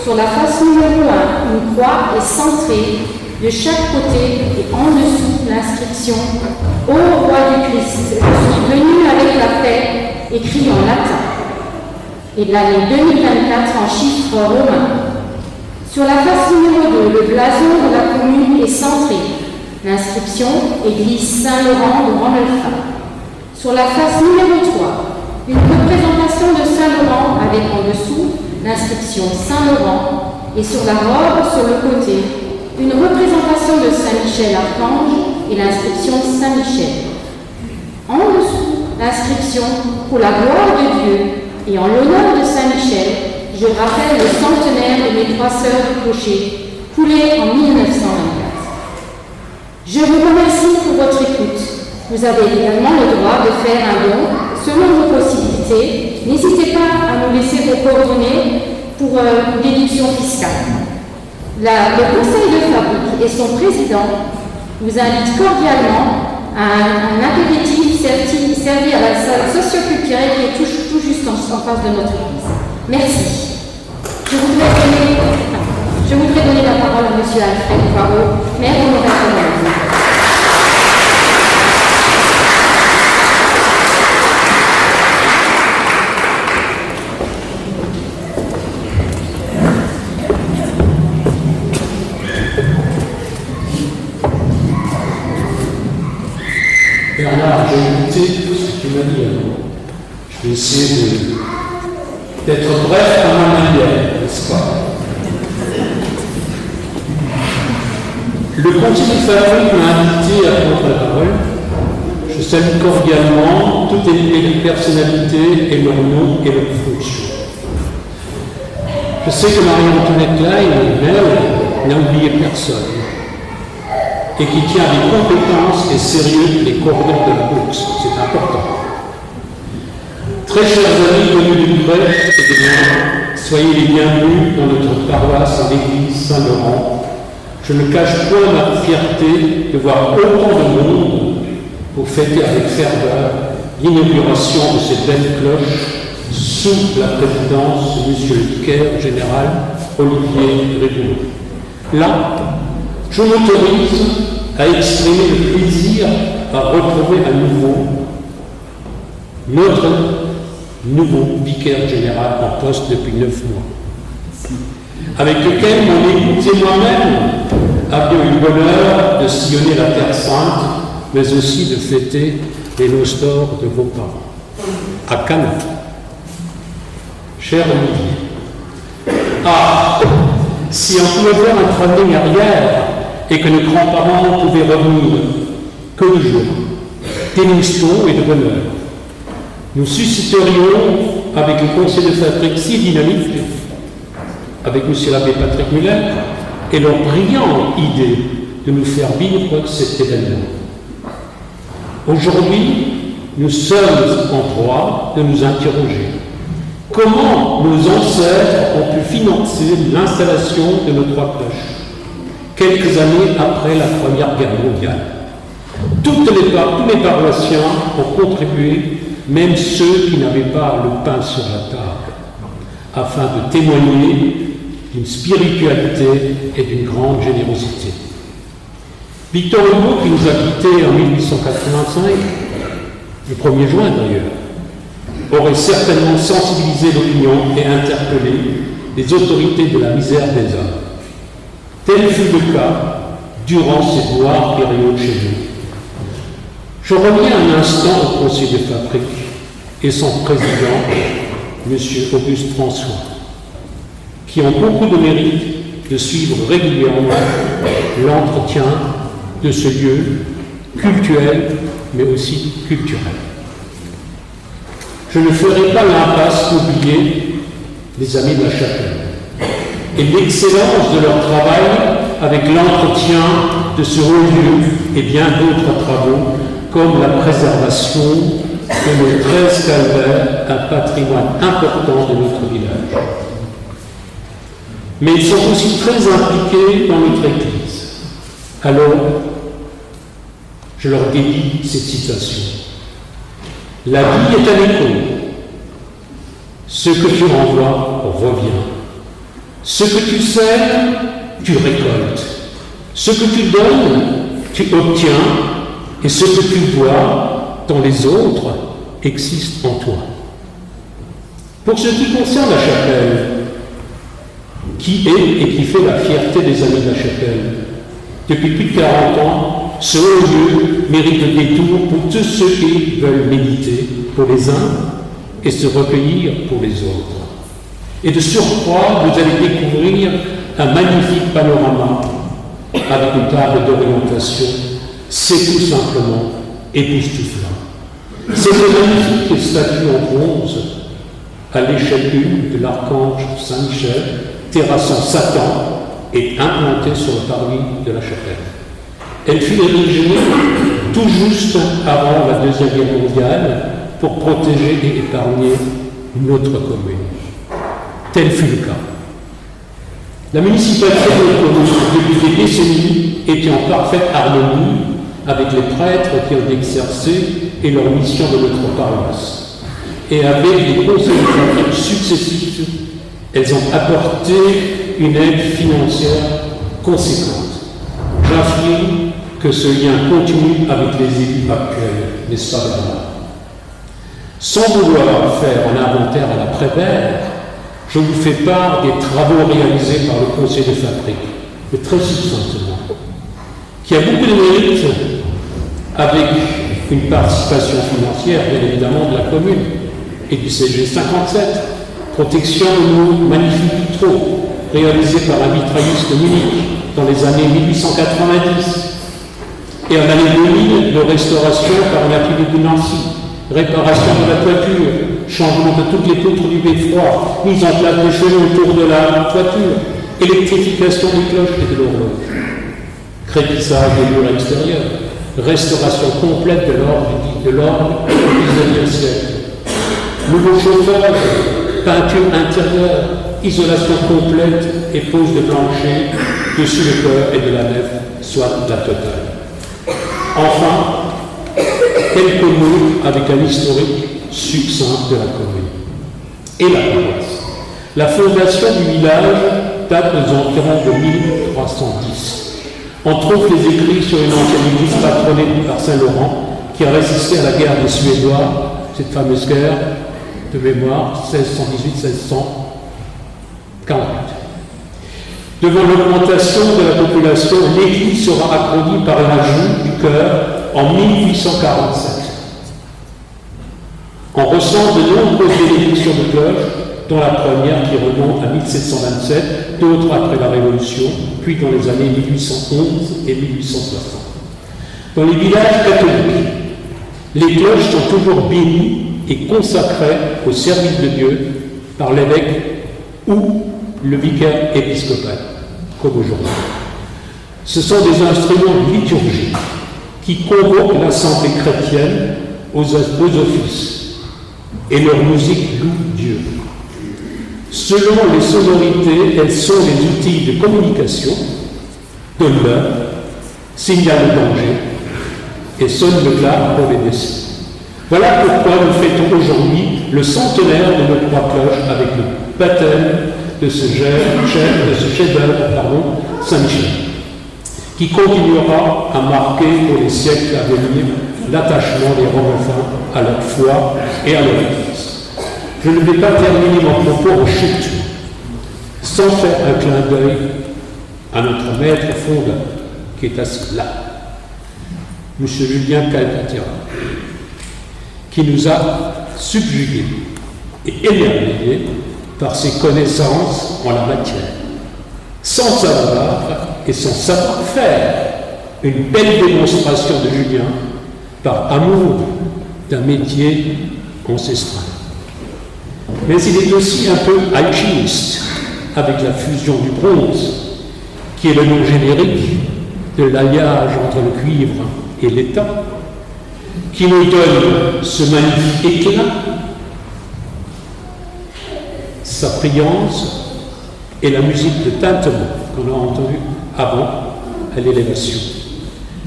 Sur la face numéro 1, une croix est centrée de chaque côté et en dessous l'inscription « Ô roi du Christ, je suis venu avec la paix » écrit en latin. Et l'année 2024 en chiffres romains. Sur la face numéro 2, le blason de la commune est centré. L'inscription Église Saint-Laurent de Romelfin. Sur la face numéro 3, une représentation de Saint-Laurent avec en dessous l'inscription Saint-Laurent et sur la robe, sur le côté, une représentation de Saint-Michel Archange et l'inscription Saint-Michel. En dessous, l'inscription Pour la gloire de Dieu et en l'honneur de Saint-Michel, je rappelle le centenaire de mes 3 sœurs de clocher, coulées en 1924. Je vous remercie pour votre écoute. Vous avez également le droit de faire un don selon vos possibilités. N'hésitez pas à nous laisser vos coordonnées pour une déduction fiscale. Le conseil de fabrique et son président vous invitent cordialement à un apéritif servi à la salle socioculturelle qui est tout juste en face de notre église. Merci. Je voudrais donner la parole à M. Alfred Poirot, maire de Montréal. Bernard, j'ai écouté tout ce que tu m'as dit. Je vais essayer d'être bref à ma manière, n'est-ce pas? Le conseil de fabrique m'a invité à prendre la parole. Je salue cordialement toutes les personnalités et leurs noms et leurs fonctions. Je sais que Marie-Antoinette Klein, mère, n'a oublié personne et qui tient avec compétence et sérieux les cordons de la bourse. C'est important. Très chers amis venus du près et de loin, soyez les bienvenus dans notre paroisse en l'église Saint-Laurent. Je ne cache point ma fierté de voir autant de monde pour fêter avec ferveur l'inauguration de cette belle cloche sous la présidence de M. le vicaire général Olivier Riboud. Là, je m'autorise à exprimer le plaisir à retrouver à nouveau notre nouveau vicaire général en poste depuis 9 mois, avec lequel mon épouse et moi-même avions eu le bonheur de sillonner la Terre Sainte, mais aussi de fêter les noces d'or de vos parents, à Cana. Cher Olivier, si on pouvait faire un travelling arrière et que nos grands-parents pouvaient revenir que de joie, d'émotion et de bonheur, nous susciterions, avec le conseil de fabrique si dynamique, avec M. l'abbé Patrick Muller, et leur brillante idée de nous faire vivre cet événement. Aujourd'hui, nous sommes en droit de nous interroger. Comment nos ancêtres ont pu financer l'installation de nos 3 cloches, quelques années après la Première Guerre mondiale? Tous les paroissiens ont contribué, même ceux qui n'avaient pas le pain sur la table, afin de témoigner d'une spiritualité et d'une grande générosité. Victor Hugo, qui nous a quittés en 1885, le 1er juin d'ailleurs, aurait certainement sensibilisé l'opinion et interpellé les autorités de la misère des hommes. Tel fut le cas durant cette noire période chez nous. Je reviens un instant au conseil de fabrique et son président, M. Auguste François, qui ont beaucoup de mérite de suivre régulièrement l'entretien de ce lieu cultuel, mais aussi culturel. Je ne ferai pas l'impasse oubliée des Amis de la Chapelle et l'excellence de leur travail avec l'entretien de ce haut lieu et bien d'autres travaux comme la préservation de nos 13 calvaires, un patrimoine important de notre village. Mais ils sont aussi très impliqués dans notre Église. Alors, je leur dédie cette citation. La vie est un écho. Ce que tu renvoies revient. Ce que tu sèmes, tu récoltes. Ce que tu donnes, tu obtiens. Et ce que tu vois dans les autres existe en toi. Pour ce qui concerne la chapelle, qui est et qui fait la fierté des Amis de la Chapelle, depuis plus de 40 ans, ce haut lieu mérite le détour pour tous ceux qui veulent méditer pour les uns et se recueillir pour les autres. Et de surcroît, vous allez découvrir un magnifique panorama avec une table d'orientation. C'est tout simplement époustouflant. Cette magnifique statue en bronze à l'échelle 1 de l'archange Saint-Michel, terrassant Satan, est implantée sur le parvis de la chapelle. Elle fut érigée tout juste avant la Deuxième Guerre mondiale pour protéger et épargner notre commune. Tel fut le cas. La municipalité de notre commune, depuis des décennies, était en parfaite harmonie avec les prêtres qui ont exercé et leur mission de notre paroisse. Et avec les conseils de successifs, elles ont apporté une aide financière conséquente. J'affirme que ce lien continue avec les élus actuels, n'est-ce pas, Bernard? Sans vouloir faire un inventaire à la Prévert, je vous fais part des travaux réalisés par le Conseil de fabrique, mais très succinctement, qui a beaucoup de mérite avec une participation financière, bien évidemment, de la commune et du CG 57, protection de nos magnifiques vitraux, réalisés par un vitrailliste de Munich dans les années 1890, et en l'année 2000, de restauration par un atelier de Nancy, réparation de la toiture, changement de toutes les poutres du beffroi, mise en place des cheveux autour de la toiture, électrification des cloches et de l'horloge, crépissage des murs extérieurs, restauration complète de l'ordre du XIXe siècle, nouveau chauffage, peinture intérieure, isolation complète et pose de plancher dessus le chœur et de la nef, soit la totale. Enfin, quelques mots avec un historique succinct de la commune et la paroisse. La fondation du village date aux environs de 1310. On trouve les écrits sur une ancienne église patronnée par Saint-Laurent qui a résisté à la guerre des Suédois, cette fameuse guerre de mémoire 1618-1648. Devant l'augmentation de la population, l'église sera agrandie par l'ajout du chœur en 1847. On ressent de nombreuses bénédictions de cloches, dont la première qui remonte à 1727, d'autres après la Révolution, puis dans les années 1811 et 1860. Dans les villages catholiques, les cloches sont toujours bénies et consacrées au service de Dieu par l'évêque ou le vicaire épiscopal, comme aujourd'hui. Ce sont des instruments liturgiques qui convoquent l'assemblée chrétienne aux offices, et leur musique loue Dieu. Selon les sonorités, elles sont les outils de communication, de l'heure, signal de danger, et sonnent le glas pour les décès. Voilà pourquoi nous fêtons aujourd'hui le centenaire de nos trois cloches avec le baptême de ce chef-d'œuvre, Saint-Michel, qui continuera à marquer pour les siècles à venir l'attachement des Romains à leur foi et à leur Église. Je ne vais pas terminer mon propos en chute sans faire un clin d'œil à notre maître fondeur qui est assis là, M. Julien Calcaterra, qui nous a subjugués et émerveillés par ses connaissances en la matière. sans savoir et sans savoir-faire. Une belle démonstration de Julien par amour d'un métier ancestral. Mais il est aussi un peu alchimiste avec la fusion du bronze, qui est le nom générique de l'alliage entre le cuivre et l'étain, qui nous donne ce magnifique éclat, sa brillance et la musique de tintement qu'on a entendue avant à l'élévation.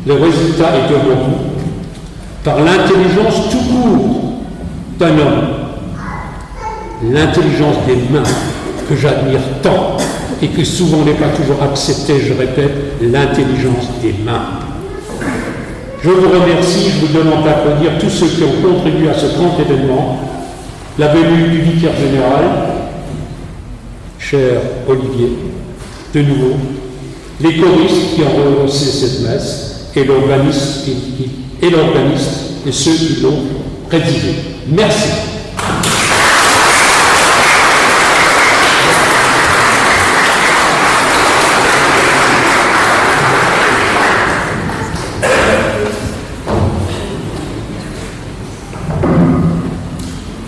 Le résultat est devant vous par l'intelligence tout court d'un homme, l'intelligence des mains que j'admire tant et que souvent n'est pas toujours acceptée, je répète, l'intelligence des mains. Je vous remercie, je vous demande d'applaudir tous ceux qui ont contribué à ce grand événement, la venue du vicaire général, cher Olivier, de nouveau, les choristes qui ont renoncé cette messe, et l'organiste et ceux qui l'ont présidé. Merci.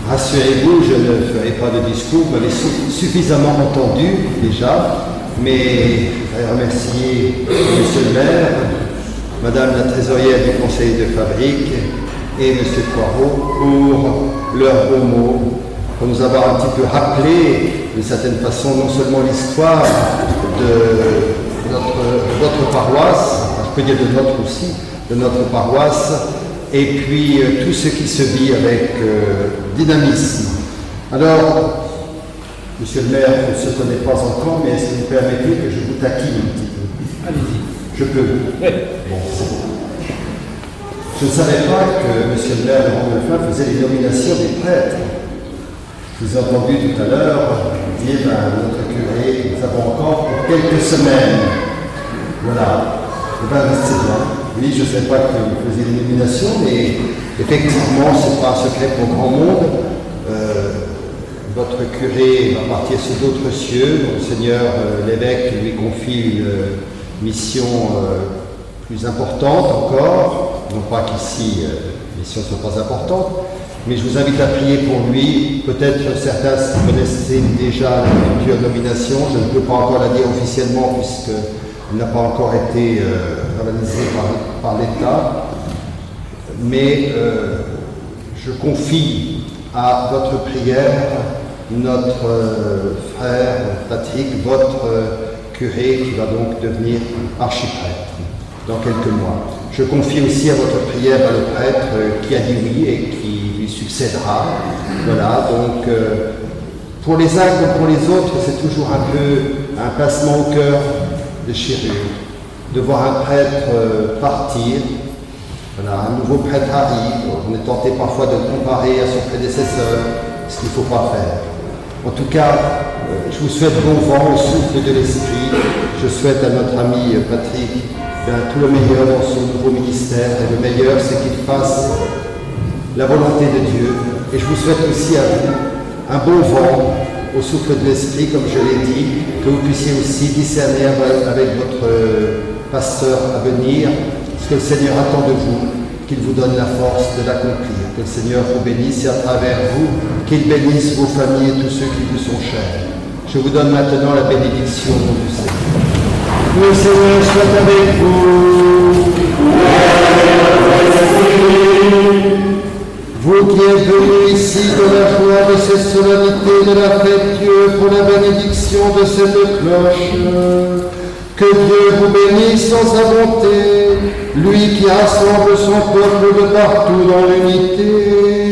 Rassurez-vous, je ne ferai pas de discours, vous m'avez suffisamment entendu déjà, mais je voudrais remercier Monsieur le maire, Madame la trésorière du conseil de fabrique et Monsieur Poirot pour leurs beaux mots, pour nous avoir un petit peu rappelé d'une certaine façon non seulement l'histoire de votre paroisse, je peux dire de notre aussi, de notre paroisse, et puis tout ce qui se vit avec dynamisme. Alors, Monsieur le maire, on ne se connaît pas encore, mais est-ce que vous permettez que je vous taquine un petit peu? Allez-y. Je peux. Oui. Bon, c'est bon. Je ne savais pas que Monsieur le maire de Romelfin faisait les nominations des prêtres. Je vous ai entendu tout à l'heure dire à notre curé, nous avons encore pour quelques semaines. Voilà. Eh bien, c'est bien. Oui, je ne sais pas que vous faisiez les nominations, mais effectivement, ce n'est pas un secret pour grand monde. Votre curé va partir sur d'autres cieux. Monseigneur l'évêque lui confie une mission plus importante encore. Non pas qu'ici, les missions ne sont pas importantes, mais je vous invite à prier pour lui. Peut-être certains connaissent déjà la future nomination. Je ne peux pas encore la dire officiellement puisqu'elle n'a pas encore été organisée par l'État. Mais je confie à votre prière notre frère Patrick, votre curé qui va donc devenir archiprêtre dans quelques mois. Je confie aussi à votre prière le prêtre qui a dit oui et qui lui succédera. Voilà, donc pour les uns comme pour les autres, c'est toujours un peu un placement au cœur déchiré de voir un prêtre partir. Voilà, un nouveau prêtre arrive. On est tenté parfois de le comparer à son prédécesseur, ce qu'il ne faut pas faire. En tout cas, je vous souhaite bon vent au souffle de l'esprit. Je souhaite à notre ami Patrick tout le meilleur dans son nouveau ministère. Et le meilleur, c'est qu'il fasse la volonté de Dieu. Et je vous souhaite aussi à vous un bon vent au souffle de l'esprit, comme je l'ai dit, que vous puissiez aussi discerner avec votre pasteur à venir ce que le Seigneur attend de vous, qu'il vous donne la force de l'accomplir. Que le Seigneur vous bénisse et à travers vous, qu'il bénisse vos familles et tous ceux qui vous sont chers. Je vous donne maintenant la bénédiction au nom du Seigneur. Le Seigneur soit avec vous. Vous qui êtes venus ici dans la joie de cette solennité de la fête Dieu pour la bénédiction de cette cloche, que Dieu vous bénisse dans sa bonté, lui qui rassemble son peuple de partout dans l'unité.